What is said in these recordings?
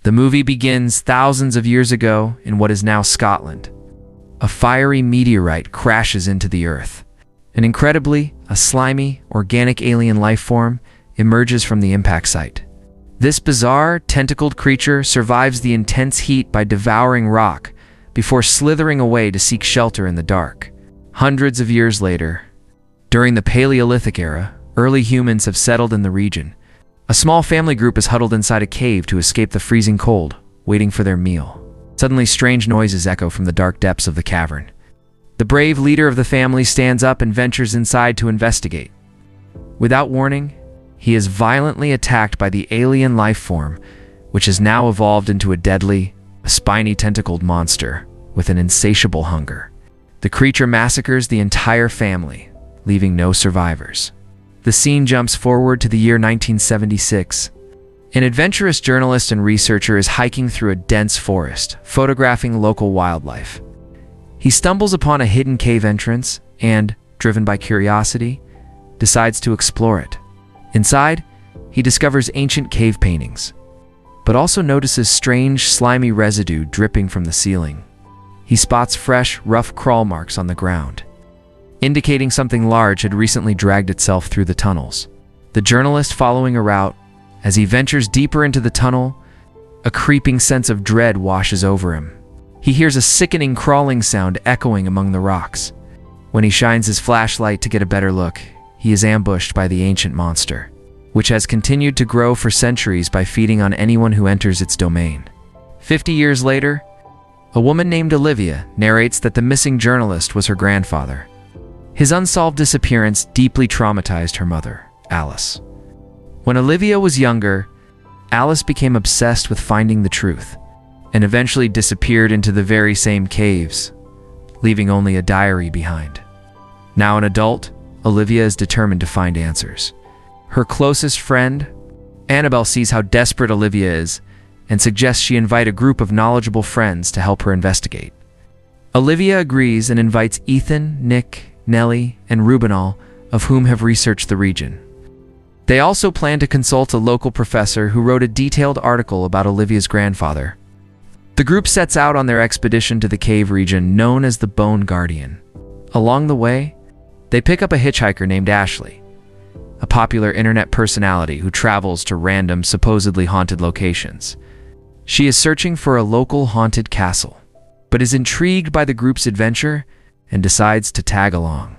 The movie begins thousands of years ago in what is now Scotland. A fiery meteorite crashes into the Earth, and incredibly, a slimy, organic alien life form emerges from the impact site. This bizarre, tentacled creature survives the intense heat by devouring rock before slithering away to seek shelter in the dark. Hundreds of years later, during the Paleolithic era, early humans have settled in the region. A small family group is huddled inside a cave to escape the freezing cold, waiting for their meal. Suddenly, strange noises echo from the dark depths of the cavern. The brave leader of the family stands up and ventures inside to investigate. Without warning, he is violently attacked by the alien life form, which has now evolved into a deadly, spiny tentacled monster with an insatiable hunger. The creature massacres the entire family, leaving no survivors. The scene jumps forward to the year 1976. An adventurous journalist and researcher is hiking through a dense forest, photographing local wildlife. He stumbles upon a hidden cave entrance and, driven by curiosity, decides to explore it. Inside, he discovers ancient cave paintings, but also notices strange, slimy residue dripping from the ceiling. He spots fresh, rough crawl marks on the ground, indicating something large had recently dragged itself through the tunnels. The journalist following a route, as he ventures deeper into the tunnel, a creeping sense of dread washes over him. He hears a sickening crawling sound echoing among the rocks. When he shines his flashlight to get a better look, he is ambushed by the ancient monster, which has continued to grow for centuries by feeding on anyone who enters its domain. 50 years later, a woman named Olivia narrates that the missing journalist was her grandfather. His unsolved disappearance deeply traumatized her mother, Alice. When Olivia was younger, Alice became obsessed with finding the truth and eventually disappeared into the very same caves, leaving only a diary behind. Now an adult, Olivia is determined to find answers. Her closest friend, Annabelle, sees how desperate Olivia is and suggests she invite a group of knowledgeable friends to help her investigate. Olivia agrees and invites Ethan, Nick, Nellie, and Rubenal, of whom have researched the region. They also plan to consult a local professor who wrote a detailed article about Olivia's grandfather. The group sets out on their expedition to the cave region known as the Bone Guardian. Along the way, they pick up a hitchhiker named Ashley, a popular internet personality who travels to random, supposedly haunted locations. She is searching for a local haunted castle, but is intrigued by the group's adventure and decides to tag along.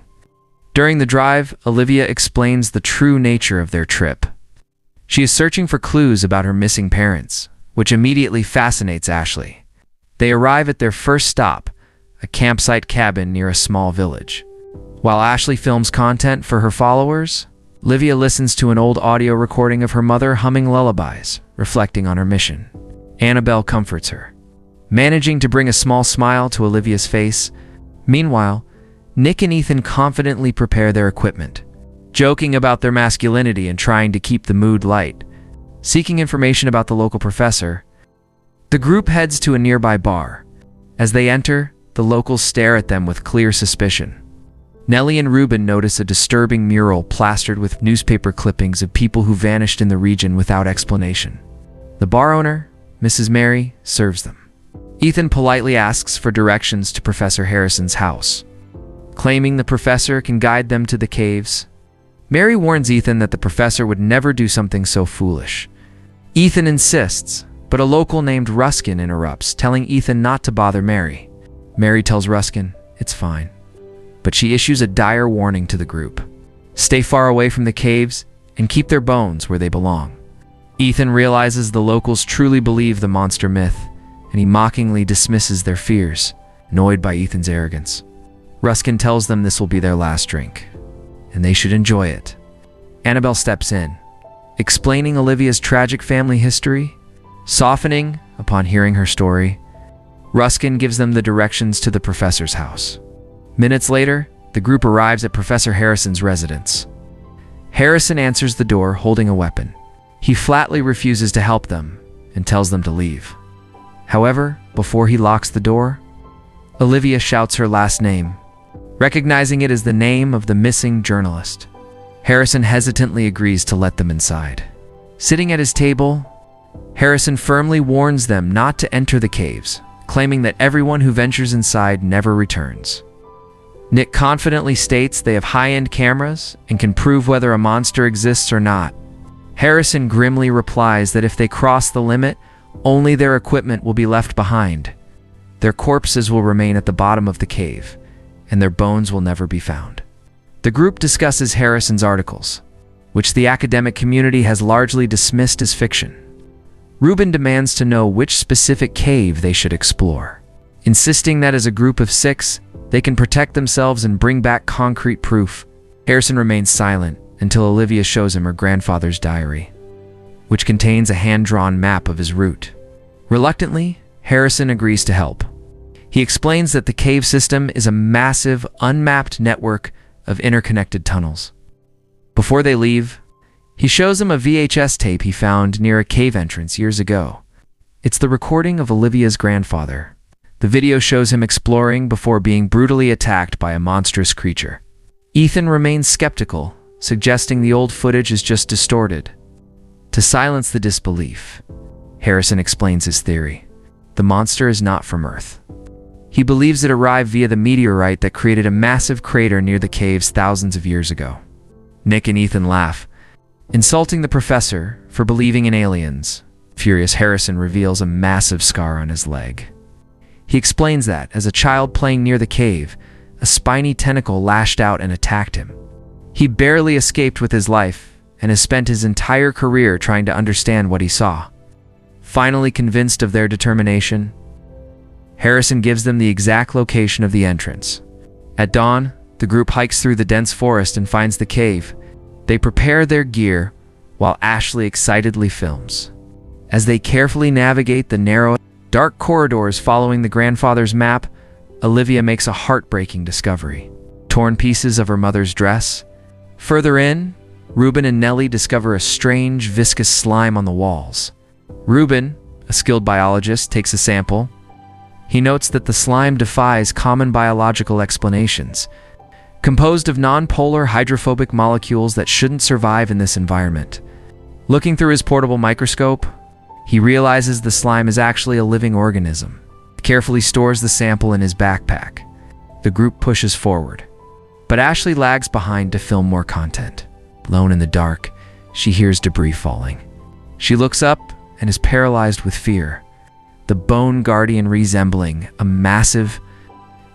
During the drive, Olivia explains the true nature of their trip. She is searching for clues about her missing parents, which immediately fascinates Ashley. They arrive at their first stop, a campsite cabin near a small village. While Ashley films content for her followers, Olivia listens to an old audio recording of her mother humming lullabies, reflecting on her mission. Annabelle comforts her, managing to bring a small smile to Olivia's face. Meanwhile, Nick and Ethan confidently prepare their equipment, joking about their masculinity and trying to keep the mood light. Seeking information about the local professor, the group heads to a nearby bar. As they enter, the locals stare at them with clear suspicion. Nellie and Ruben notice a disturbing mural plastered with newspaper clippings of people who vanished in the region without explanation. The bar owner, Mrs. Mary, serves them. Ethan politely asks for directions to Professor Harrison's house, claiming the professor can guide them to the caves. Mary warns Ethan that the professor would never do something so foolish. Ethan insists, but a local named Ruskin interrupts, telling Ethan not to bother Mary. Mary tells Ruskin it's fine, but she issues a dire warning to the group. Stay far away from the caves and keep their bones where they belong. Ethan realizes the locals truly believe the monster myth, and he mockingly dismisses their fears, annoyed by Ethan's arrogance. Ruskin tells them this will be their last drink, and they should enjoy it. Annabelle steps in, explaining Olivia's tragic family history. Softening upon hearing her story, Ruskin gives them the directions to the professor's house. Minutes later, the group arrives at Professor Harrison's residence. Harrison answers the door holding a weapon. He flatly refuses to help them and tells them to leave. However, before he locks the door, Olivia shouts her last name, recognizing it as the name of the missing journalist. Harrison hesitantly agrees to let them inside. Sitting at his table, Harrison firmly warns them not to enter the caves, claiming that everyone who ventures inside never returns. Nick confidently states they have high-end cameras and can prove whether a monster exists or not. Harrison grimly replies that if they cross the limit, only their equipment will be left behind. Their corpses will remain at the bottom of the cave, and their bones will never be found. The group discusses Harrison's articles, which the academic community has largely dismissed as fiction. Ruben demands to know which specific cave they should explore, insisting that as a group of 6, they can protect themselves and bring back concrete proof. Harrison remains silent until Olivia shows him her grandfather's diary, which contains a hand-drawn map of his route. Reluctantly, Harrison agrees to help. He explains that the cave system is a massive, unmapped network of interconnected tunnels. Before they leave, he shows him a VHS tape he found near a cave entrance years ago. It's the recording of Olivia's grandfather. The video shows him exploring before being brutally attacked by a monstrous creature. Ethan remains skeptical, suggesting the old footage is just distorted. To silence the disbelief, Harrison explains his theory. The monster is not from Earth. He believes it arrived via the meteorite that created a massive crater near the caves thousands of years ago. Nick and Ethan laugh, insulting the professor for believing in aliens. Furious, Harrison reveals a massive scar on his leg. He explains that, as a child playing near the cave, a spiny tentacle lashed out and attacked him. He barely escaped with his life and has spent his entire career trying to understand what he saw. Finally convinced of their determination, Harrison gives them the exact location of the entrance. At dawn, the group hikes through the dense forest and finds the cave. They prepare their gear while Ashley excitedly films. As they carefully navigate the narrow, dark corridors following the grandfather's map, Olivia makes a heartbreaking discovery: torn pieces of her mother's dress. Further in, Ruben and Nellie discover a strange, viscous slime on the walls. Ruben, a skilled biologist, takes a sample. He notes that the slime defies common biological explanations, composed of non-polar hydrophobic molecules that shouldn't survive in this environment. Looking through his portable microscope, he realizes the slime is actually a living organism. He carefully stores the sample in his backpack. The group pushes forward, but Ashley lags behind to film more content. Alone in the dark, she hears debris falling. She looks up and is paralyzed with fear. The bone guardian, resembling a massive,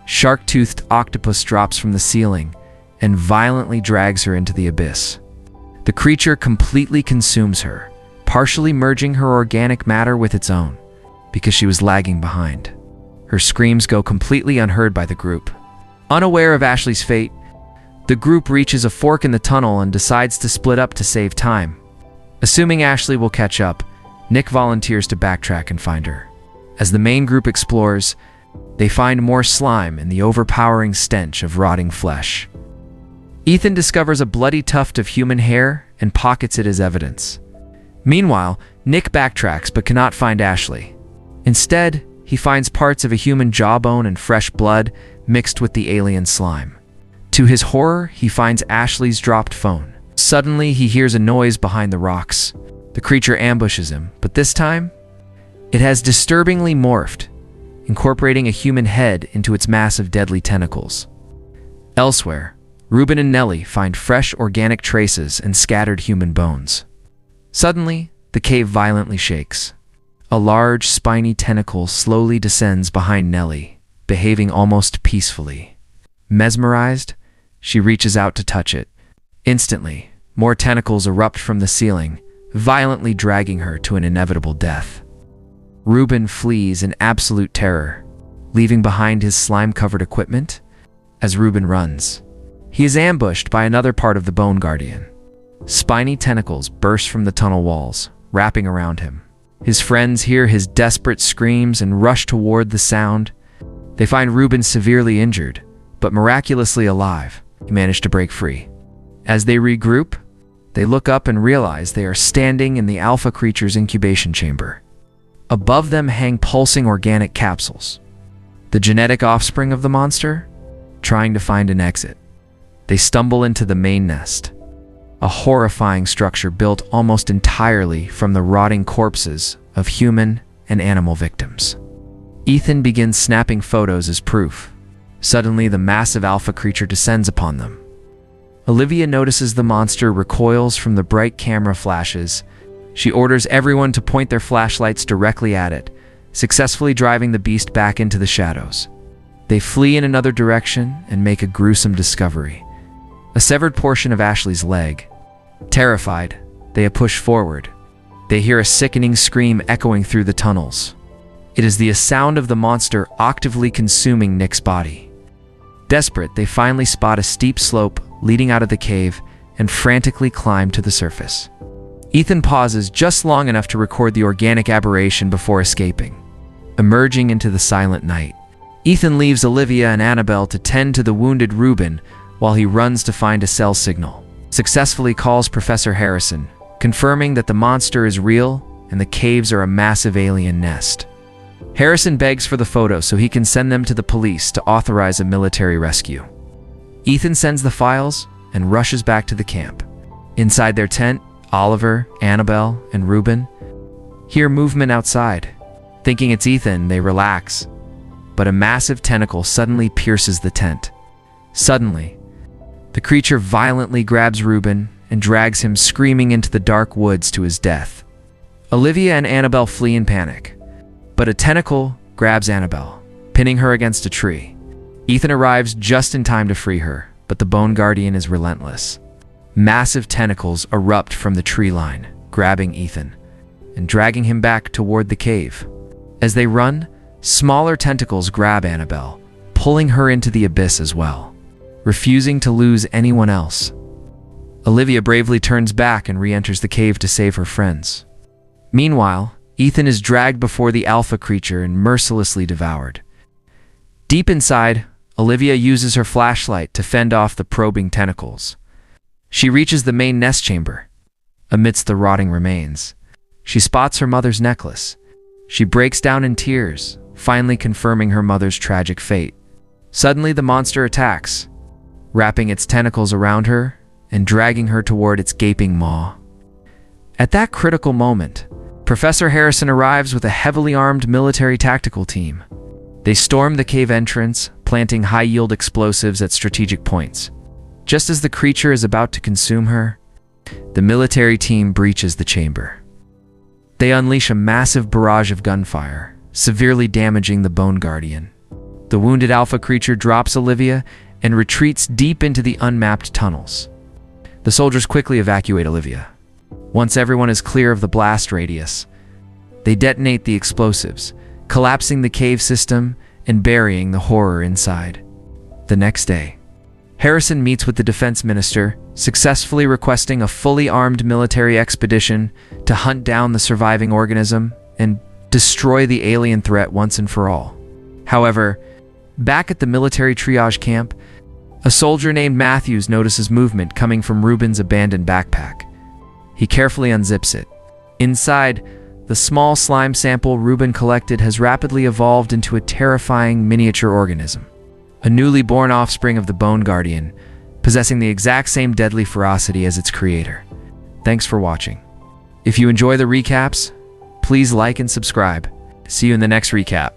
shark-toothed octopus, drops from the ceiling and violently drags her into the abyss. The creature completely consumes her, partially merging her organic matter with its own, because she was lagging behind. Her screams go completely unheard by the group. Unaware of Ashley's fate, the group reaches a fork in the tunnel and decides to split up to save time. Assuming Ashley will catch up, Nick volunteers to backtrack and find her. As the main group explores, they find more slime and the overpowering stench of rotting flesh. Ethan discovers a bloody tuft of human hair and pockets it as evidence. Meanwhile, Nick backtracks but cannot find Ashley. Instead, he finds parts of a human jawbone and fresh blood mixed with the alien slime. To his horror, he finds Ashley's dropped phone. Suddenly, he hears a noise behind the rocks. The creature ambushes him, but this time, it has disturbingly morphed, incorporating a human head into its massive, deadly tentacles. Elsewhere, Ruben and Nellie find fresh organic traces and scattered human bones. Suddenly, the cave violently shakes. A large, spiny tentacle slowly descends behind Nellie, behaving almost peacefully. Mesmerized, she reaches out to touch it. Instantly, more tentacles erupt from the ceiling, violently dragging her to an inevitable death. Ruben flees in absolute terror, leaving behind his slime-covered equipment. As Ruben runs, he is ambushed by another part of the Bone Guardian. Spiny tentacles burst from the tunnel walls, wrapping around him. His friends hear his desperate screams and rush toward the sound. They find Ruben severely injured, but miraculously alive. He managed to break free. As they regroup, they look up and realize they are standing in the alpha creature's incubation chamber. Above them hang pulsing organic capsules, the genetic offspring of the monster, trying to find an exit. They stumble into the main nest. a horrifying structure built almost entirely from the rotting corpses of human and animal victims. Ethan begins snapping photos as proof. Suddenly, the massive alpha creature descends upon them. Olivia notices the monster recoils from the bright camera flashes. She orders everyone to point their flashlights directly at it, successfully driving the beast back into the shadows. They flee in another direction and make a gruesome discovery: a severed portion of Ashley's leg. Terrified, they push forward. They hear a sickening scream echoing through the tunnels. It is the sound of the monster actively consuming Nick's body. Desperate, they finally spot a steep slope leading out of the cave and frantically climb to the surface. Ethan pauses just long enough to record the organic aberration before escaping. Emerging into the silent night, Ethan leaves Olivia and Annabelle to tend to the wounded Ruben while he runs to find a cell signal. Successfully calls Professor Harrison, confirming that the monster is real and the caves are a massive alien nest. Harrison begs for the photos so he can send them to the police to authorize a military rescue. Ethan sends the files and rushes back to the camp. Inside their tent, Oliver, Annabelle, and Ruben hear movement outside. Thinking it's Ethan, they relax, but a massive tentacle suddenly pierces the tent. Suddenly, the creature violently grabs Ruben and drags him screaming into the dark woods to his death. Olivia and Annabelle flee in panic, but a tentacle grabs Annabelle, pinning her against a tree. Ethan arrives just in time to free her, but the Bone Guardian is relentless. Massive tentacles erupt from the tree line, grabbing Ethan and dragging him back toward the cave. As they run, smaller tentacles grab Annabelle, pulling her into the abyss as well, refusing to lose anyone else. Olivia bravely turns back and re-enters the cave to save her friends. Meanwhile, Ethan is dragged before the alpha creature and mercilessly devoured. Deep inside, Olivia uses her flashlight to fend off the probing tentacles. She reaches the main nest chamber. Amidst the rotting remains, she spots her mother's necklace. She breaks down in tears, finally confirming her mother's tragic fate. Suddenly, the monster attacks, wrapping its tentacles around her and dragging her toward its gaping maw. At that critical moment, Professor Harrison arrives with a heavily armed military tactical team. They storm the cave entrance, planting high-yield explosives at strategic points. Just as the creature is about to consume her, the military team breaches the chamber. They unleash a massive barrage of gunfire, severely damaging the Bone Guardian. The wounded alpha creature drops Olivia and retreats deep into the unmapped tunnels. The soldiers quickly evacuate Olivia. Once everyone is clear of the blast radius, they detonate the explosives, collapsing the cave system and burying the horror inside. The next day, Harrison meets with the defense minister, successfully requesting a fully armed military expedition to hunt down the surviving organism and destroy the alien threat once and for all. However, back at the military triage camp, a soldier named Matthews notices movement coming from Ruben's abandoned backpack. He carefully unzips it. Inside, the small slime sample Ruben collected has rapidly evolved into a terrifying miniature organism, a newly born offspring of the Bone Guardian, possessing the exact same deadly ferocity as its creator. Thanks for watching. If you enjoy the recaps, please like and subscribe. See you in the next recap.